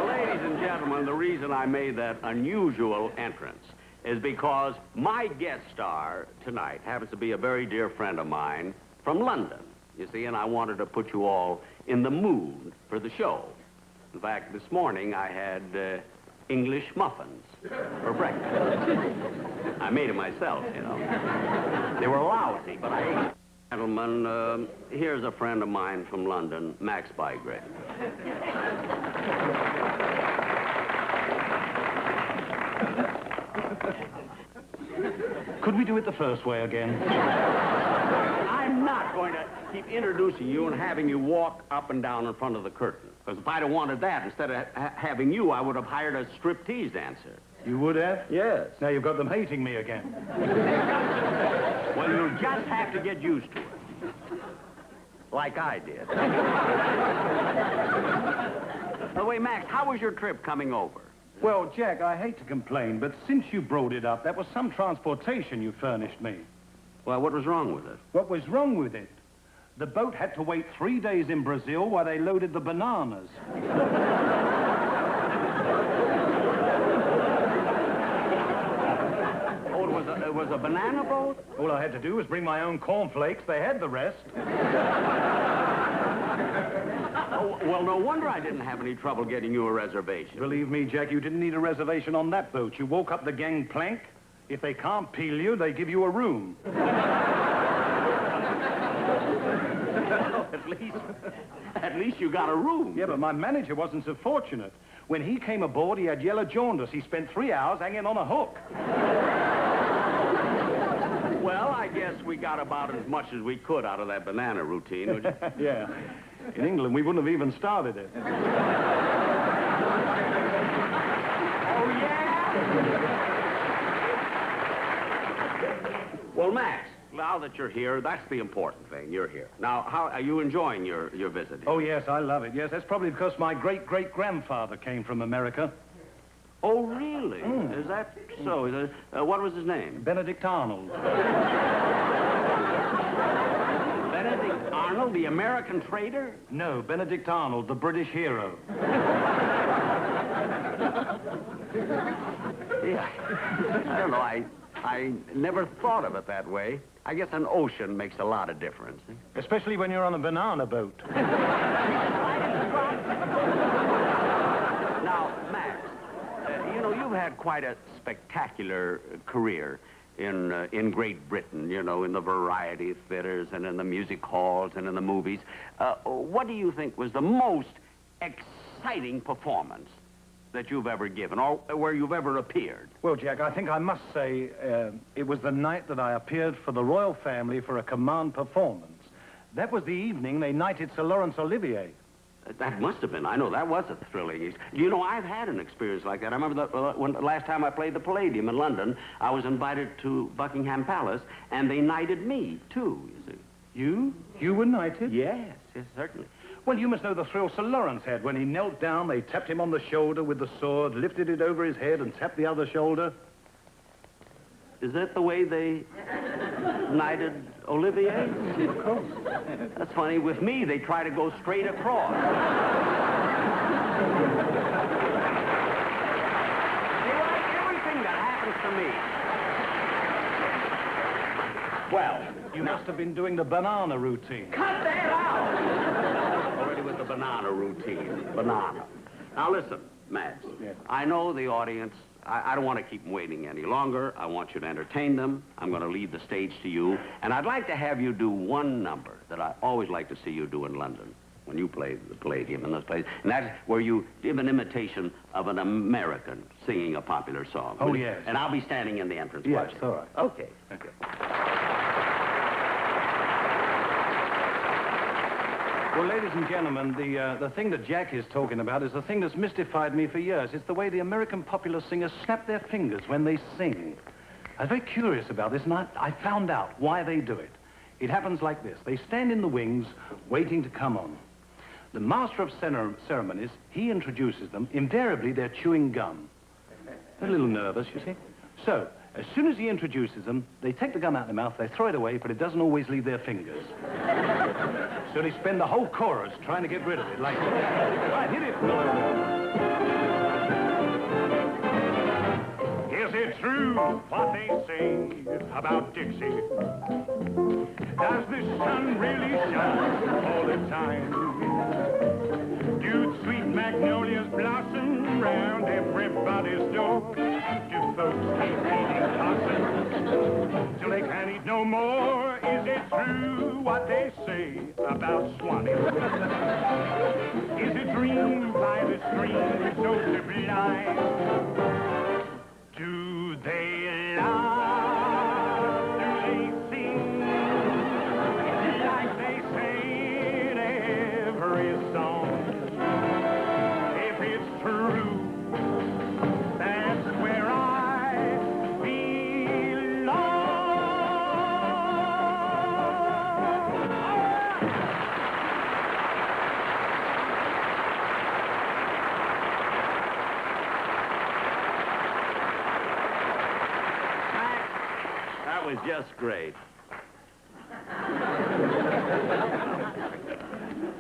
Ladies and gentlemen, the reason I made that unusual entrance is because my guest star tonight happens to be a very dear friend of mine from London, you see, and I wanted to put you all in the mood for the show. In fact, this morning I had English muffins for breakfast. I made them myself, you know. They were lousy, but I ate them. Gentlemen, here's a friend of mine from London, Max Bygraves. Could we do it the first way again? I'm not going to keep introducing you and having you walk up and down in front of the curtain. Because if I'd have wanted that, instead of having you, I would have hired a striptease dancer. You would have? Yes. Now you've got them hating me again. Well, you'll just have to get used to it. Like I did. By the way, Max, how was your trip coming over? Well, Jack, I hate to complain, but since you brought it up, that was some transportation you furnished me. Well, what was wrong with it? What was wrong with it? The boat had to wait 3 days in Brazil while they loaded the bananas. Oh, it was a banana boat? All I had to do was bring my own cornflakes. They had the rest. Oh, well, no wonder I didn't have any trouble getting you a reservation. Believe me, Jack, you didn't need a reservation on that boat. You woke up the gangplank. If they can't peel you, they give you a room. At least you got a room. Yeah, but my manager wasn't so fortunate. When he came aboard, he had yellow jaundice. He spent 3 hours hanging on a hook. Well, I guess we got about as much as we could out of that banana routine, would you? Yeah. In England, we wouldn't have even started it. Oh, yeah? Well, Max, now that you're here, that's the important thing. You're here. Now, how are you enjoying your visit here? Oh, yes, I love it. Yes, that's probably because my great-great-grandfather came from America. Oh, really? Is that so? What was his name? Benedict Arnold. Benedict Arnold, the American trader? No, Benedict Arnold, the British hero. Yeah. I don't know. I never thought of it that way. I guess an ocean makes a lot of difference. Especially when you're on a banana boat. Now, Max, you know, you've had quite a spectacular career in Great Britain, you know, in the variety theaters and in the music halls and in the movies. What do you think was the most exciting performance that you've ever given, or where you've ever appeared? Well, Jack, I think I must say it was the night that I appeared for the royal family for a command performance. That was the evening they knighted Sir Laurence Olivier. That must have been. I know, that was a thrilling. You know, I've had an experience like that. I remember when the last time I played the Palladium in London, I was invited to Buckingham Palace, and they knighted me, too, you see. You? You were knighted? Yes, certainly. Well, you must know the thrill Sir Laurence had. When he knelt down, they tapped him on the shoulder with the sword, lifted it over his head, and tapped the other shoulder. Is that the way they knighted Olivier? Of course. That's funny. With me, they try to go straight across. You like everything that happens to me. Well, you must have been doing the banana routine. Cut that out! Already with the banana routine. Banana. Now, listen, Max. Yes. I know the audience. I don't want to keep them waiting any longer. I want you to entertain them. I'm going to leave the stage to you. And I'd like to have you do one number that I always like to see you do in London when you play the Palladium in those places. And that's where you give an imitation of an American singing a popular song. Oh, yes. And I'll be standing in the entrance. Yes, watching. all right. Okay. Okay. Well, ladies and gentlemen, the thing that Jack is talking about is the thing that's mystified me for years. It's the way the American popular singers snap their fingers when they sing. I was very curious about this, and I found out why they do it. It happens like this. They stand in the wings, waiting to come on. The master of ceremonies, he introduces them. Invariably, they're chewing gum. They're a little nervous, you see. So, as soon as he introduces them, they take the gum out of their mouth, they throw it away, but it doesn't always leave their fingers. So they spend the whole chorus trying to get rid of it. Like, right, hit it. Is it true what they say about Dixie? Does the sun really shine all the time? Do sweet magnolias blossom round everybody's door? Do folks keep eating possums till they can't eat no more? Is it true what they say about Swanee? Is a dream by the stream so sublime? Do they laugh? Do they sing like they say in every song? If it's true, that's where I belong. That was just great.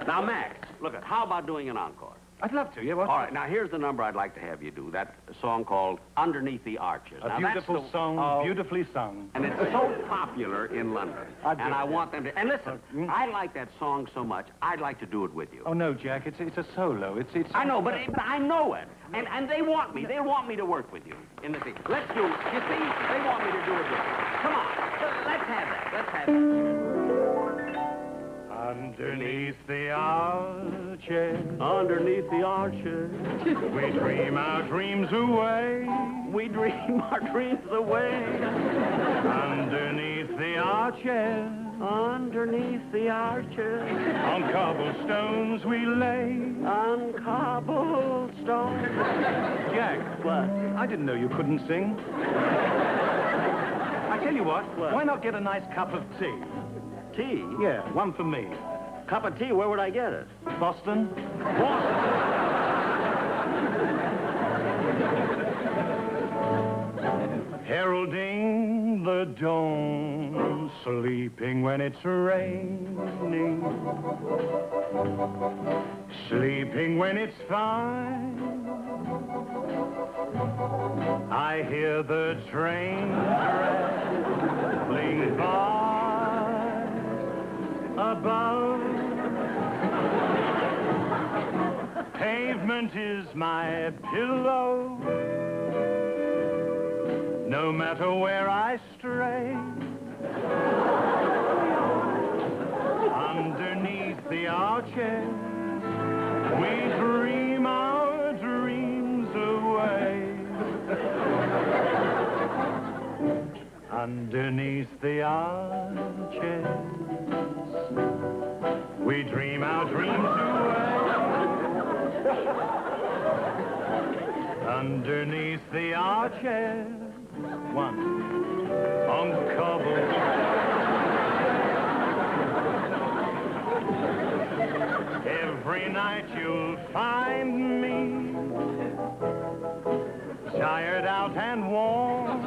Now, Max, look, how about doing an encore? I'd love to, yeah. What? All right, now here's the number I'd like to have you do. That song called Underneath the Arches. A now, beautiful that's the, song, beautifully sung. And it's so popular in London. And I want them to... And listen, I like that song so much, I'd like to do it with you. Oh, no, Jack, it's a solo. It's... I know, but I know it. And they want me. They want me to work with you in the thing. Let's do it. You see, they want me to do it with you. Come on. Let's have that. Let's have that. Underneath the arches, Underneath the arches, we dream our dreams away. we dream our dreams away. Underneath the arches, Underneath the arches, on cobblestones we lay. on cobblestone. Jack, What? I didn't know you couldn't sing. I tell you what, why not get a nice cup of tea? Tea? Yeah, one for me. Cup of tea, where would I get it? Boston? Heralding the dawn, sleeping when it's raining, sleeping when it's fine. I hear the train rattling by above. Pavement is my pillow, no matter where I stray. Underneath the arches, we dream our dreams away. Underneath the arches, we dream our dreams away. Underneath the arches, one on cobblestone. Every night you'll find me tired out and warm,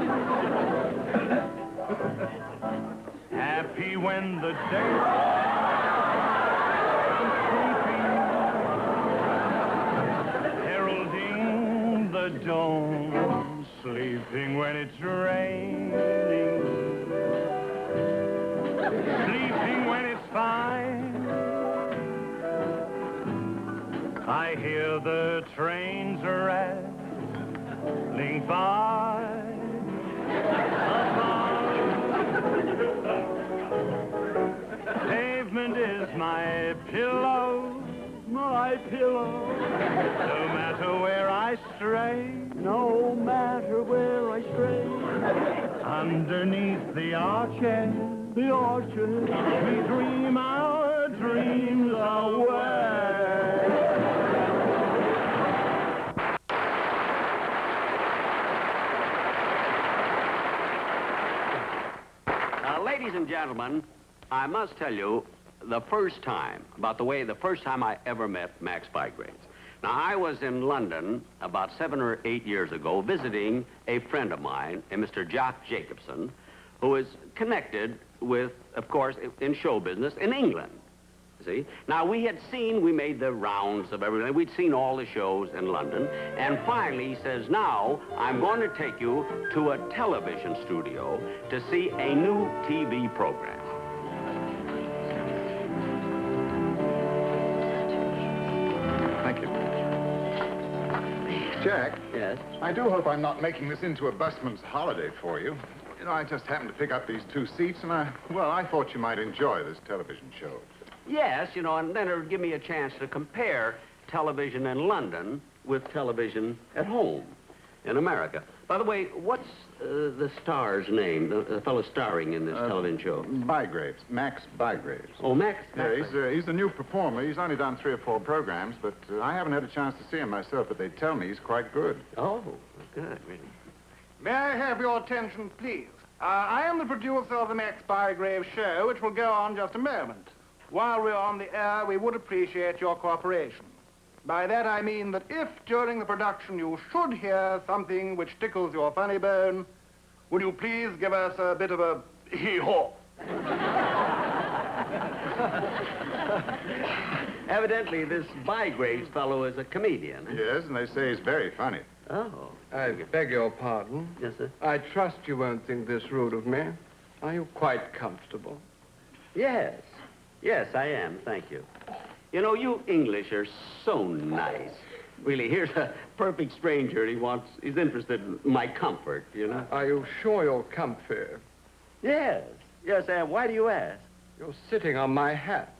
happy when the day the dawn, sleeping when it's raining, sleeping when it's fine. I hear the trains rattling by above. Pavement is my pillow, my pillow. No matter where I stray, No matter where I stray, underneath the arches, we dream our dreams away. Ladies and gentlemen, I must tell you the first time I ever met Max Bygraves. Now, I was in London about 7 or 8 years ago visiting a friend of mine, a Mr. Jock Jacobson, who is connected with, of course, in show business in England. see. Now, we made the rounds of everything. We'd seen all the shows in London. And finally, he says, now, I'm going to take you to a television studio to see a new TV program. Thank you. Jack? Yes? I do hope I'm not making this into a busman's holiday for you. You know, I just happened to pick up these 2 seats, and I thought you might enjoy this television show. Yes, you know, and then it would give me a chance to compare television in London with television at home in America. By the way, what's the star's name, the fellow starring in this television show? Bygraves, Max Bygraves. Oh, Max? Yeah, he's a new performer. He's only done 3 or 4 programs, but I haven't had a chance to see him myself, but they tell me he's quite good. Oh, good, really. May I have your attention, please? I am the producer of the Max Bygraves show, which will go on just a moment. While we're on the air, we would appreciate your cooperation. By that I mean that if, during the production, you should hear something which tickles your funny bone, would you please give us a bit of a hee-haw? Evidently, this Bygraves fellow is a comedian. Yes, and they say he's very funny. Oh. I beg your pardon. Yes, sir? I trust you won't think this rude of me. Are you quite comfortable? Yes. Yes, I am. Thank you. You know, you English are so nice. Really, here's a perfect stranger, and he's interested in my comfort, you know? Are you sure you're comfy? Yes. Yes, I am. Why do you ask? You're sitting on my hat.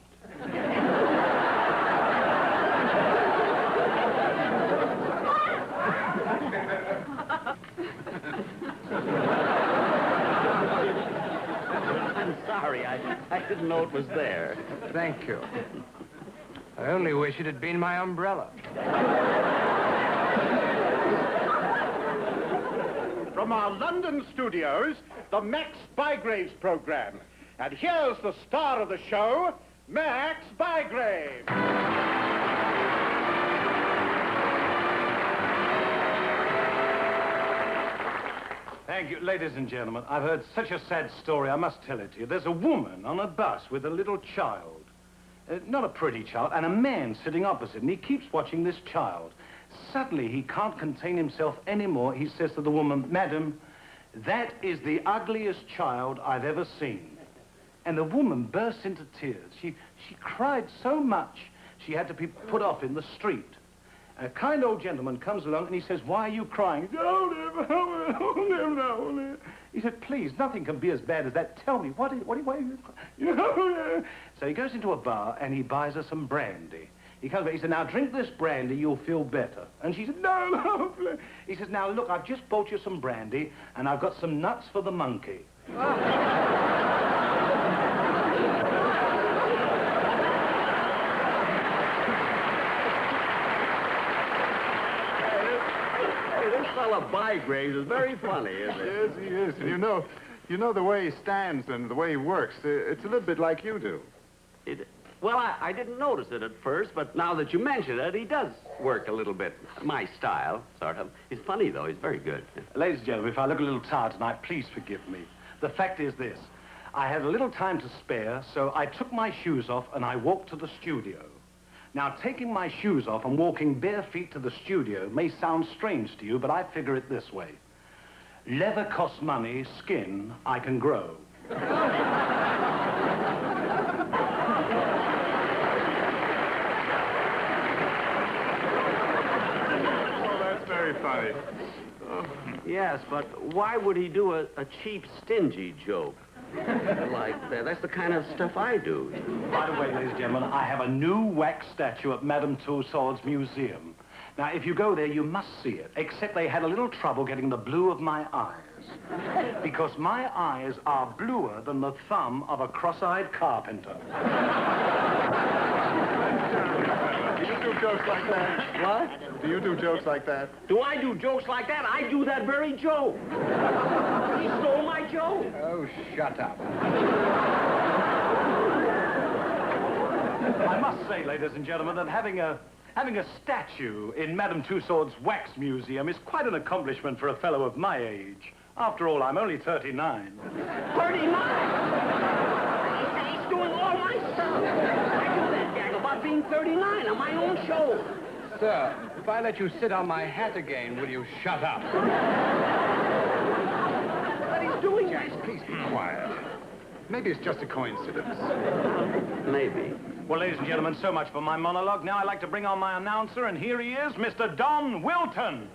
I'm sorry. I didn't know it was there. Thank you. I only wish it had been my umbrella. From our London studios, the Max Bygraves program. And here's the star of the show, Max Bygraves. Thank you. Ladies and gentlemen, I've heard such a sad story, I must tell it to you. There's a woman on a bus with a little child. Not a pretty child, and a man sitting opposite, and he keeps watching this child. Suddenly, he can't contain himself anymore. He says to the woman, "Madam, that is the ugliest child I've ever seen." And the woman burst into tears. She cried so much, she had to be put off in the street. A kind old gentleman comes along and he says, "Why are you crying?" He said, "Please, nothing can be as bad as that. Tell me, why are you crying?" So he goes into a bar and he buys her some brandy. He comes back, he said, "Now drink this brandy, you'll feel better." And she said, "No." He says, "Now look, I've just bought you some brandy and I've got some nuts for the monkey." Fella Bygraves is very funny, isn't he? Yes, he is. And you know the way he stands and the way he works, it's a little bit like you do. Well, I didn't notice it at first, but now that you mention it, he does work a little bit my style, sort of. He's funny, though. He's very good. Ladies and gentlemen, if I look a little tired tonight, please forgive me. The fact is this. I had a little time to spare, so I took my shoes off and I walked to the studio. Now, taking my shoes off and walking bare feet to the studio may sound strange to you, but I figure it this way. Leather costs money, skin I can grow. Oh, that's very funny. Oh. Yes, but why would he do a cheap, stingy joke like that? That's the kind of stuff I do. By the way, ladies and gentlemen, I have a new wax statue at Madame Tussauds Museum. Now, if you go there, you must see it, except they had a little trouble getting the blue of my eyes. Because my eyes are bluer than the thumb of a cross-eyed carpenter. Do you do jokes like that? What? Do you do jokes like that? Do I do jokes like that? I do that very joke. He stole my joke. Oh, shut up. I must say, ladies and gentlemen, that having a statue in Madame Tussauds Wax Museum is quite an accomplishment for a fellow of my age. After all, I'm only 39. 39? He's doing all my stuff. I do that. being 39 on my own show. Sir, if I let you sit on my hat again, will you shut up? But he's doing Jack, this. please be quiet. Maybe it's just a coincidence. Maybe. Well, ladies and gentlemen, so much for my monologue. Now I'd like to bring on my announcer, and here he is, Mr. Don Wilton.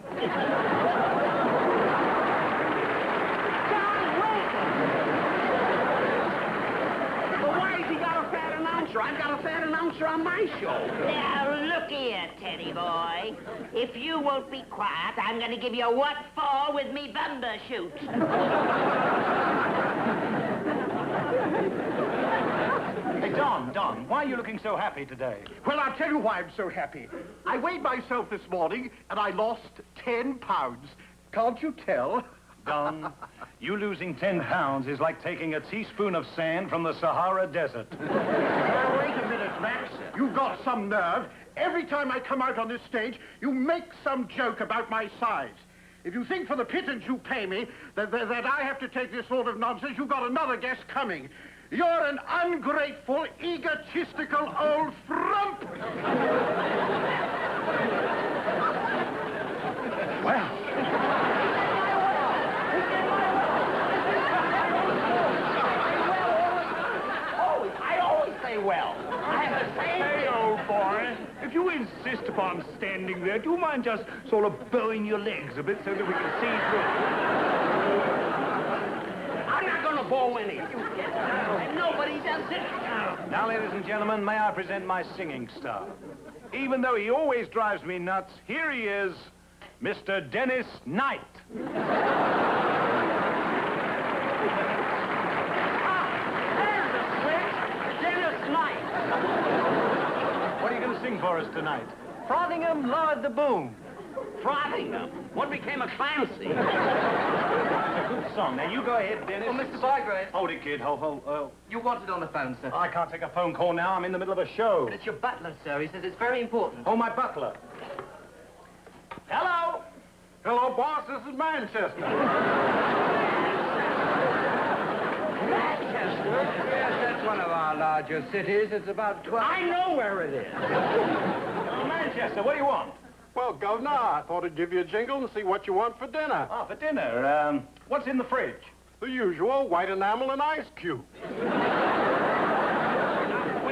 I've got a fat announcer on my show. Now, look here, Teddy boy. If you won't be quiet, I'm going to give you a what for with me bumper shoot. Hey, Don, why are you looking so happy today? Well, I'll tell you why I'm so happy. I weighed myself this morning, and I lost 10 pounds. Can't you tell? Don, you losing 10 pounds is like taking a teaspoon of sand from the Sahara Desert. Now, wait a minute, Max. You've got some nerve. Every time I come out on this stage, you make some joke about my size. If you think for the pittance you pay me that I have to take this sort of nonsense, you've got another guest coming. You're an ungrateful, egotistical old frump. Well... Well, Hey, old boy, if you insist upon standing there, do you mind just sort of bowing your legs a bit so that we can see through? I'm not going to bow any. Nobody does it. Now, ladies and gentlemen, may I present my singing star. Even though he always drives me nuts, here he is, Mr. Dennis Knight. What are you going to sing for us tonight? Frothingham lowered the boom. Frothingham? What became of Clancy? It's a good song. Now, you go ahead, Dennis. Oh, Mr. Bygraves. Hold it, kid. Hold. You wanted on the phone, sir. I can't take a phone call now. I'm in the middle of a show. But it's your butler, sir. He says it's very important. Oh, my butler. Hello? Hello, boss. This is Manchester. Yes, that's one of our larger cities. It's about 12... I know where it is. Manchester, what do you want? Well, Governor, I thought I'd give you a jingle and see what you want for dinner. Oh, for dinner. What's in the fridge? The usual white enamel and ice cube. Wait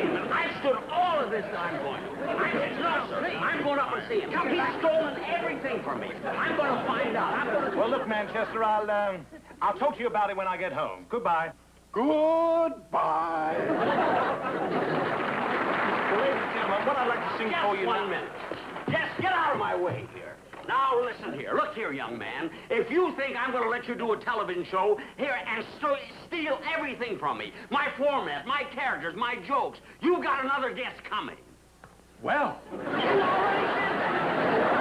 a minute. I stood all of this I'm going to. I'm going up and see him. He's stolen everything from me. I'm going to find out. Well, look, Manchester, I'll talk to you about it when I get home. Goodbye. Goodbye. Well, ladies and gentlemen, what I'd like to sing for you Just now... 1 minute. Just get out of my way here. Now, listen here. Look here, young man. If you think I'm going to let you do a television show here and steal everything from me, my format, my characters, my jokes, you've got another guest coming. Well... You already did that.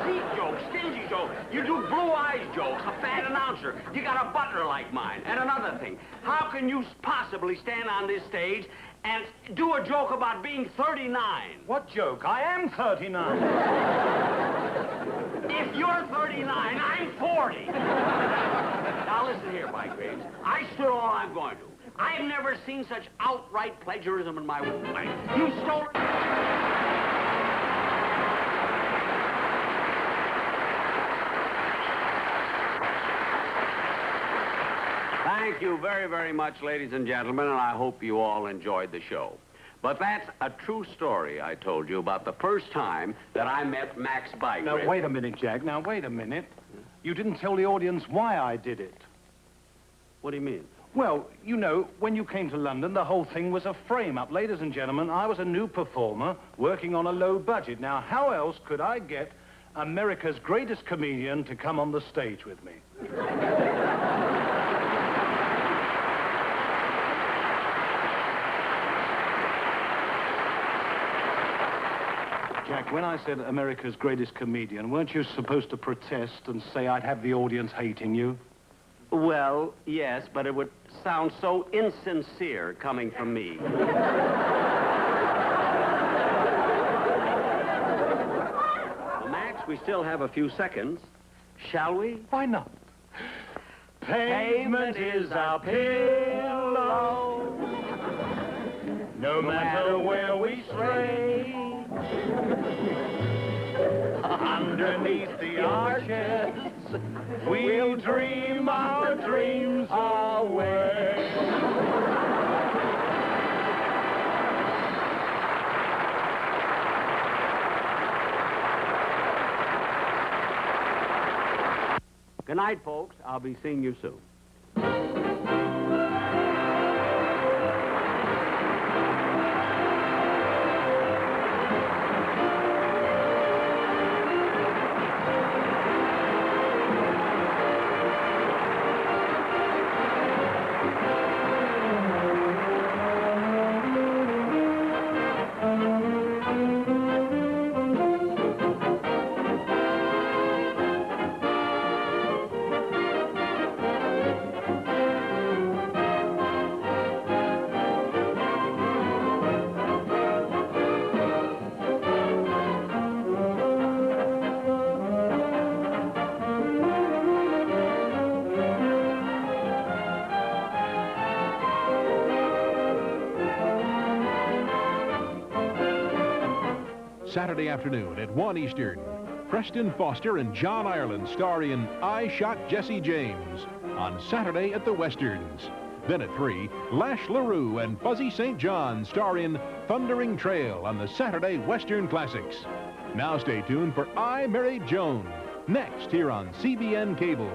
Cheap jokes, stingy jokes. You do blue eyes jokes, a fat announcer. You got a butler like mine. And another thing, how can you possibly stand on this stage and do a joke about being 39? What joke? I am 39. If you're 39, I'm 40. Now listen here, Bygraves. I stood all I'm going to. I've never seen such outright plagiarism in my life. You stole it. Thank you very, very much, ladies and gentlemen, and I hope you all enjoyed the show. But that's a true story I told you about the first time that I met Max Bygraves. Now, wait a minute, Jack. Now, wait a minute. You didn't tell the audience why I did it. What do you mean? Well, you know, when you came to London, the whole thing was a frame-up. Ladies and gentlemen, I was a new performer working on a low budget. Now, how else could I get America's greatest comedian to come on the stage with me? Jack, when I said America's greatest comedian, weren't you supposed to protest and say I'd have the audience hating you? Well, yes, but it would sound so insincere coming from me. Well, Max, we still have a few seconds. Shall we? Why not? Pavement is our pillow. no matter where we stray. Underneath the arches, we'll dream our dreams away. Good night, folks. I'll be seeing you soon. Saturday afternoon at 1 Eastern, Preston Foster and John Ireland star in I Shot Jesse James on Saturday at the Westerns. Then at 3, Lash LaRue and Fuzzy St. John star in Thundering Trail on the Saturday Western Classics. Now stay tuned for I Married Joan, next here on CBN Cable.